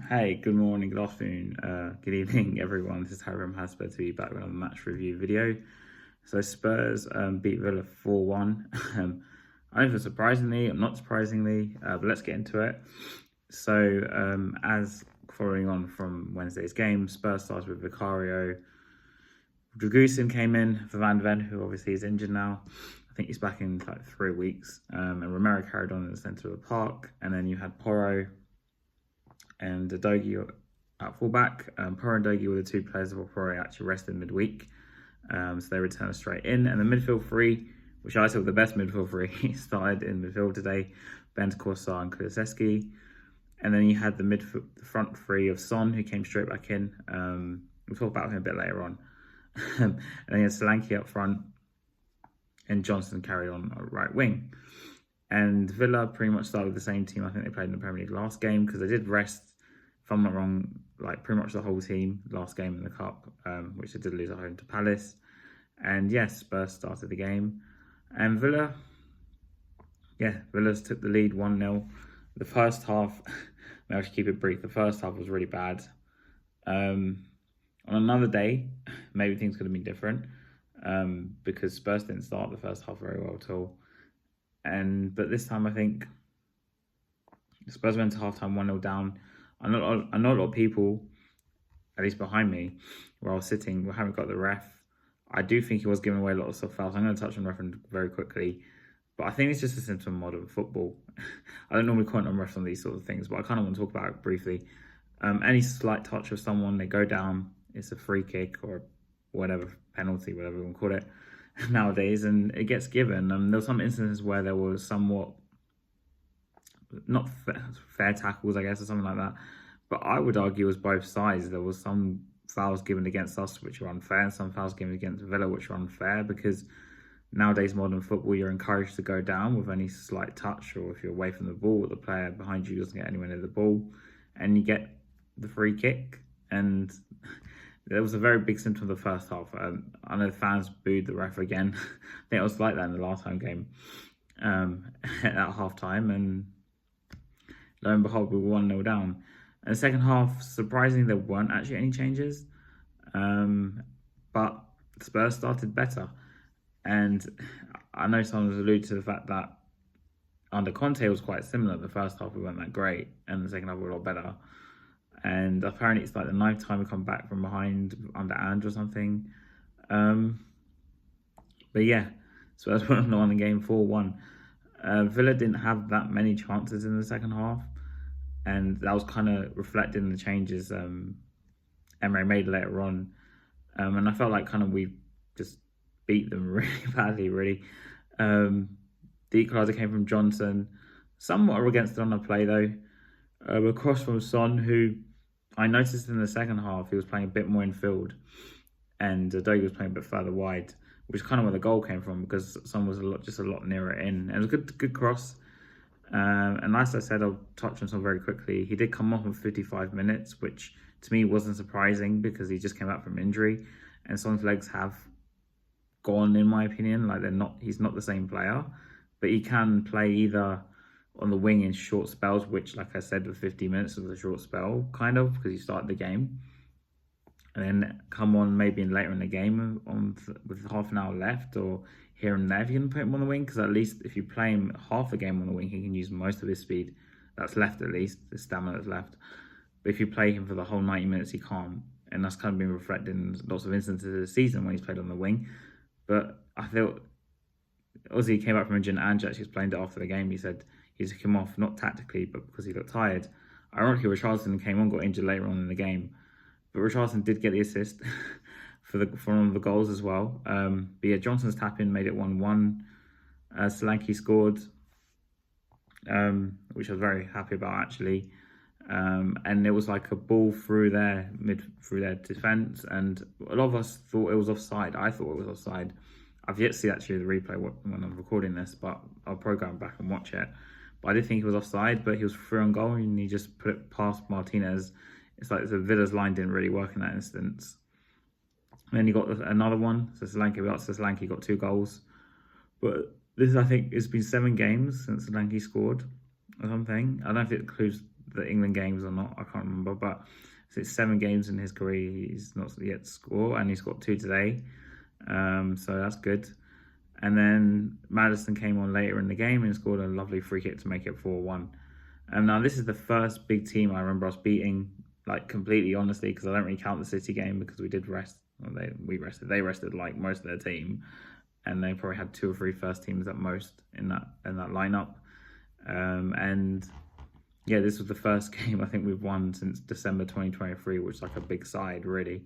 Hey, good morning, good afternoon, good evening, everyone. This is Harry from Hasper to be back with another match review video. So Spurs beat Villa 4-1. I don't know if it's surprisingly or not surprisingly, but let's get into it. So as following on from Wednesday's game, Spurs started with Vicario. Dragusin came in for Van Ven, who obviously is injured now. I think he's back in like 3 weeks. And Romero carried on in the centre of the park. And then you had Porro and Dogi at fullback. Porro and Dogi were the two players that Porro actually rested midweek. So they returned straight in. And the midfield three, which I thought the best midfield three, started in midfield today. Bent, Korsar and Kulusevski. And then you had the front three of Son, who came straight back in. We'll talk about him a bit later on. And then you had Solanke up front. And Johnson carried on at right wing. And Villa pretty much started with the same team I think they played in the Premier League last game, because they did rest, if I'm not wrong, like pretty much the whole team last game in the Cup, which they did lose at home to Palace. And yes, Spurs started the game. And Villa's took the lead 1-0. The first half, I'll just keep it brief, the first half was really bad. On another day, maybe things could have been different, because Spurs didn't start the first half very well at all. But this time I think Spurs went to halftime 1-0 down. I know a lot of people, at least behind me, where I was sitting, haven't got the ref. I do think he was giving away a lot of soft fouls. I'm going to touch on refereeing very quickly, but I think it's just a symptom of modern football. I don't normally comment on refs on these sort of things, but I kind of want to talk about it briefly. Any slight touch of someone, they go down, it's a free kick or whatever, penalty, whatever you want to call it nowadays, and it gets given. There were some instances where there was somewhat not fair tackles, I guess, or something like that, but I would argue it was both sides. There was some fouls given against us which were unfair, and some fouls given against Villa which were unfair, because nowadays modern football, you're encouraged to go down with any slight touch, or if you're away from the ball, the player behind you doesn't get anywhere near the ball, and you get the free kick. And there was a very big symptom of the first half. I know the fans booed the ref again. I think it was like that in the last home game at half time. And lo and behold, we were 1-0 down. And the second half, surprisingly, there weren't actually any changes. But Spurs started better. And I know someone's alluded to the fact that under Conte it was quite similar. The first half we weren't that great, and the second half we were a lot better. And apparently it's like the 9th time we come back from behind under Ange or something. But yeah, Spurs went on the game 4-1. Villa didn't have that many chances in the second half, and that was kind of reflected in the changes Emery made later on. And I felt like kind of we just beat them really badly, really. The equaliser came from Johnson, somewhat against it on the play though. Across from Son, who I noticed in the second half, he was playing a bit more in field, and Dogi was playing a bit further wide, which is kind of where the goal came from, because Son was just a lot nearer in. And it was a good cross. And as I said, I'll touch on Son very quickly. He did come off in 55 minutes, which to me wasn't surprising, because he just came out from injury, and Son's legs have gone, in my opinion. Like he's not the same player, but he can play either on the wing in short spells, which, like I said, with 50 minutes was a short spell, kind of, because he started the game, and then come on maybe later in the game with half an hour left, or here and there if you can put him on the wing, because at least if you play him half a game on the wing, he can use most of his speed that's left, at least the stamina that's left. But if you play him for the whole 90 minutes, he can't, and that's kind of been reflected in lots of instances of the season when he's played on the wing. But I felt Ozzy came back from injury, and Ange actually explained it after the game. He said he took him off, not tactically, but because he got tired. Ironically, Richarlison came on, got injured later on in the game. But Richarlison did get the assist for one of the goals as well. But yeah, Johnson's tap-in made it 1-1. Solanke scored, which I was very happy about, actually. And it was like a ball through their defence, and a lot of us thought it was offside. I thought it was offside. I've yet to see actually the replay when I'm recording this, but I'll probably go back and watch it. But I did think he was offside, but he was through on goal, and he just put it past Martinez. It's like the Villa's line didn't really work in that instance. And then he got another one. So Solanke got 2 goals. But this, I think, it's been 7 games since Solanke scored or something. I don't know if it includes the England games or not. I can't remember, but it's 7 games in his career he's not yet scored, and he's got 2 today. So that's good. And then Maddison came on later in the game and scored a lovely free kick to make it 4-1. And now this is the first big team I remember us beating, like completely honestly, because I don't really count the City game because we did rest. Well, they rested like most of their team, and they probably had 2 or 3 first teams at most in that lineup. And yeah, this was the first game I think we've won since December 2023, which is like a big side really.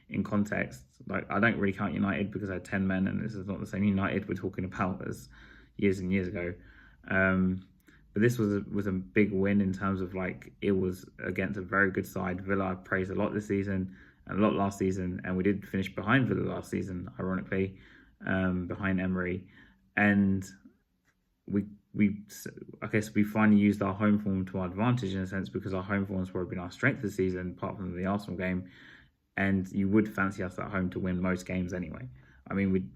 In context, like I don't really count United because I had 10 men, and this is not the same United we're talking about as years and years ago. But this was a big win in terms of like it was against a very good side. Villa I've praised a lot this season and a lot last season, and we did finish behind Villa last season, ironically, behind Emery, and I guess we finally used our home form to our advantage in a sense, because our home form has probably been our strength this season, apart from the Arsenal game. And you would fancy us at home to win most games anyway. I mean,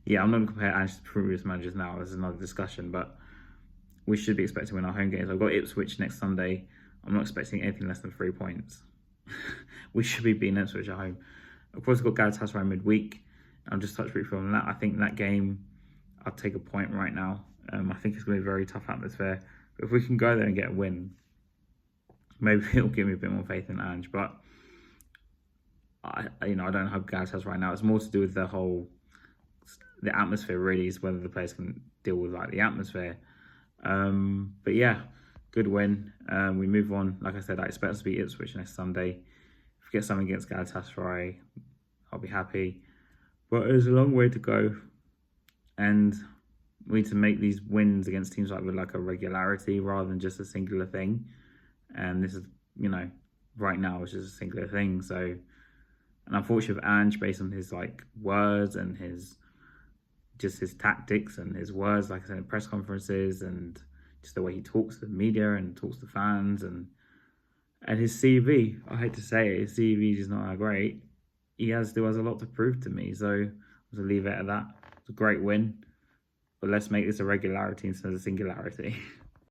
yeah, I'm not going to compare Ange to previous managers now. There's another discussion, but we should be expecting to win our home games. I've got Ipswich next Sunday. I'm not expecting anything less than 3 points. We should be beating Ipswich at home. Of course, we've got Galatasaray midweek. I'll just touch briefly on that. I think that game, I'll take a point right now. I think it's going to be a very tough atmosphere. But if we can go there and get a win, maybe it'll give me a bit more faith in Ange. But I don't have Galatasaray right now. It's more to do with the atmosphere really, is whether the players can deal with like the atmosphere. But yeah, good win. We move on. Like I said, I expect us to beat Ipswich next Sunday. If we get something against Galatasaray, I'll be happy. But there's a long way to go, and we need to make these wins against teams like a regularity rather than just a singular thing. And this is, right now it's just a singular thing. So, and unfortunately, with Ange, based on his like words and his tactics and his words, like I said, in press conferences, and just the way he talks to the media and talks to fans, and his CV, I hate to say it, his CV is not that great. He still has a lot to prove to me. So I'll leave it at that. It's a great win, but let's make this a regularity instead of a singularity.